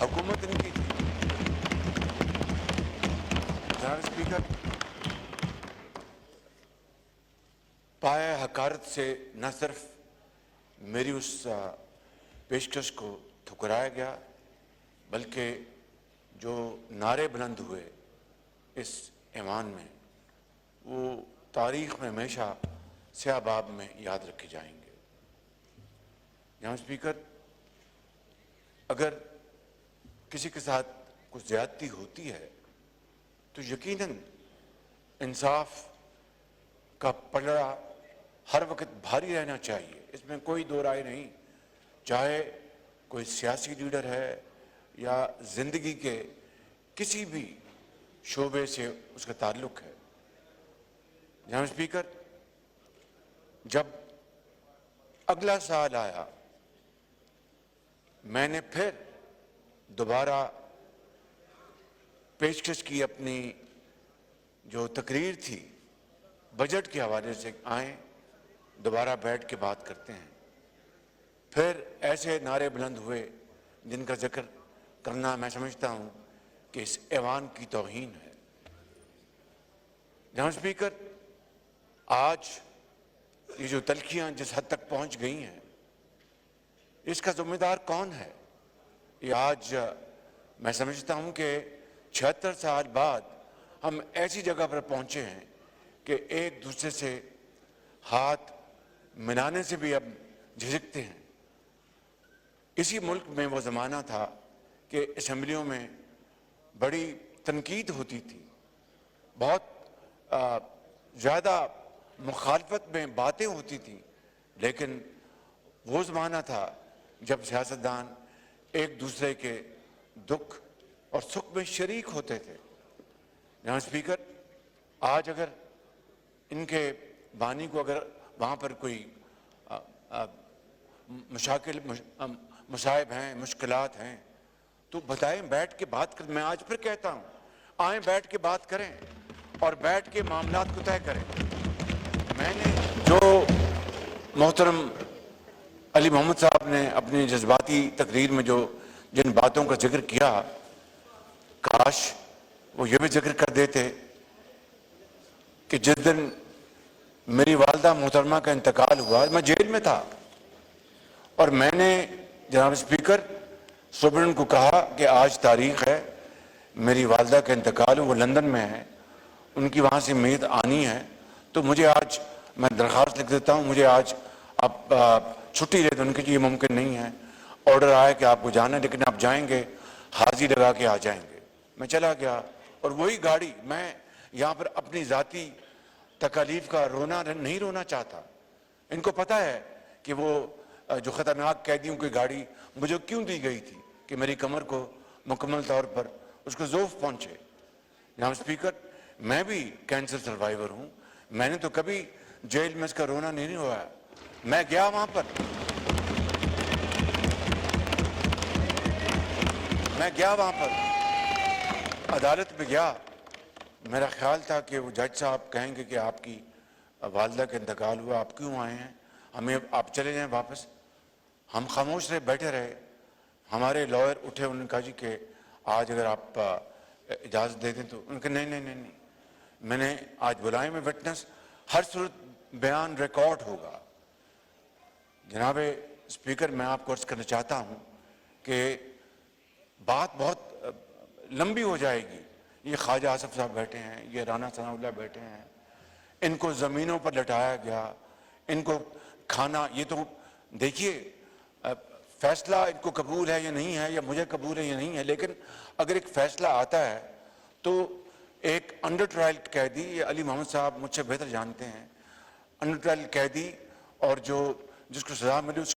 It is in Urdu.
حکومت ان کی تھی. جناب اسپیکر، پایہ حقارت سے نہ صرف میری اس پیشکش کو ٹھکرایا گیا بلکہ جو نعرے بلند ہوئے اس ایوان میں وہ تاریخ میں ہمیشہ سیاہ باب میں یاد رکھے جائیں گے. جناب اسپیکر، اگر کسی کے ساتھ کچھ زیادتی ہوتی ہے تو یقیناً انصاف کا پلڑا ہر وقت بھاری رہنا چاہیے، اس میں کوئی دو رائے نہیں. چاہے کوئی سیاسی لیڈر ہے یا زندگی کے کسی بھی شعبے سے اس کا تعلق ہے. جناب اسپیکر، جب اگلا سال آیا میں نے پھر دوبارہ پیشکش کی اپنی جو تقریر تھی بجٹ کے حوالے سے، آئیں دوبارہ بیٹھ کے بات کرتے ہیں. پھر ایسے نعرے بلند ہوئے جن کا ذکر کرنا میں سمجھتا ہوں کہ اس ایوان کی توہین ہے. جناب اسپیکر، آج یہ جو تلخیاں جس حد تک پہنچ گئی ہیں اس کا ذمہ دار کون ہے؟ یہ آج میں سمجھتا ہوں کہ 76 سال بعد ہم ایسی جگہ پر پہنچے ہیں کہ ایک دوسرے سے ہاتھ ملانے سے بھی اب جھجکتے ہیں. اسی ملک میں وہ زمانہ تھا کہ اسمبلیوں میں بڑی تنقید ہوتی تھی، بہت زیادہ مخالفت میں باتیں ہوتی تھیں، لیکن وہ زمانہ تھا جب سیاستدان ایک دوسرے کے دکھ اور سکھ میں شریک ہوتے تھے. جناب اسپیکر، آج اگر ان کے بانی کو اگر وہاں پر کوئی مشاکل مصائب ہیں، مشکلات ہیں تو بتائیں، بیٹھ کے بات کریں. میں آج پھر کہتا ہوں، آئیں بیٹھ کے بات کریں اور بیٹھ کے معاملات کو طے کریں. میں نے جو محترم علی محمد صاحب نے اپنی جذباتی تقریر میں جو جن باتوں کا ذکر کیا، کاش وہ یہ بھی ذکر کر دیتے کہ جس دن میری والدہ محترمہ کا انتقال ہوا میں جیل میں تھا اور میں نے جناب اسپیکر سپرنٹینڈنٹ کو کہا کہ آج تاریخ ہے، میری والدہ کا انتقال وہ لندن میں ہے، ان کی وہاں سے میت آنی ہے، تو مجھے آج میں درخواست لکھ دیتا ہوں، مجھے آج آپ چھٹی دے دیں. ان کی یہ ممکن نہیں ہے، آرڈر آیا کہ آپ کو جانا ہے لیکن آپ جائیں گے حاضری لگا کے آ جائیں گے. میں چلا گیا اور وہی گاڑی، میں یہاں پر اپنی ذاتی تکالیف کا نہیں رونا چاہتا. ان کو پتہ ہے کہ وہ جو خطرناک قیدیوں کی گاڑی مجھے کیوں دی گئی تھی کہ میری کمر کو مکمل طور پر اس کو ضعف پہنچے. جناب اسپیکر، میں بھی کینسر سروائیور ہوں، میں نے تو کبھی جیل میں اس کا رونا نہیں ہوا. میں گیا وہاں پر، عدالت میں گیا. میرا خیال تھا کہ وہ جج صاحب کہیں گے کہ آپ کی والدہ کا انتقال ہوا، آپ کیوں آئے ہیں، ہمیں آپ چلے جائیں واپس. ہم خاموش رہے، بیٹھے رہے. ہمارے لائر اٹھے، انہوں نے کہا جی کہ آج اگر آپ اجازت دے دیں تو. ان کے نہیں، میں نے آج بلائے میں وٹنس، ہر صورت بیان ریکارڈ ہوگا. جناب اسپیکر، میں آپ کو عرض کرنا چاہتا ہوں کہ بات بہت لمبی ہو جائے گی. یہ خواجہ آصف صاحب بیٹھے ہیں، یہ رانا ثناء اللہ بیٹھے ہیں، ان کو زمینوں پر لٹایا گیا، ان کو کھانا، یہ تو دیکھیے فیصلہ ان کو قبول ہے یا نہیں ہے، یا مجھے قبول ہے یا نہیں ہے، لیکن اگر ایک فیصلہ آتا ہے تو ایک انڈر ٹرائل قیدی، یہ علی محمد صاحب مجھ سے بہتر جانتے ہیں، انڈر ٹرائل قیدی اور جو جس کو سزا ملی اس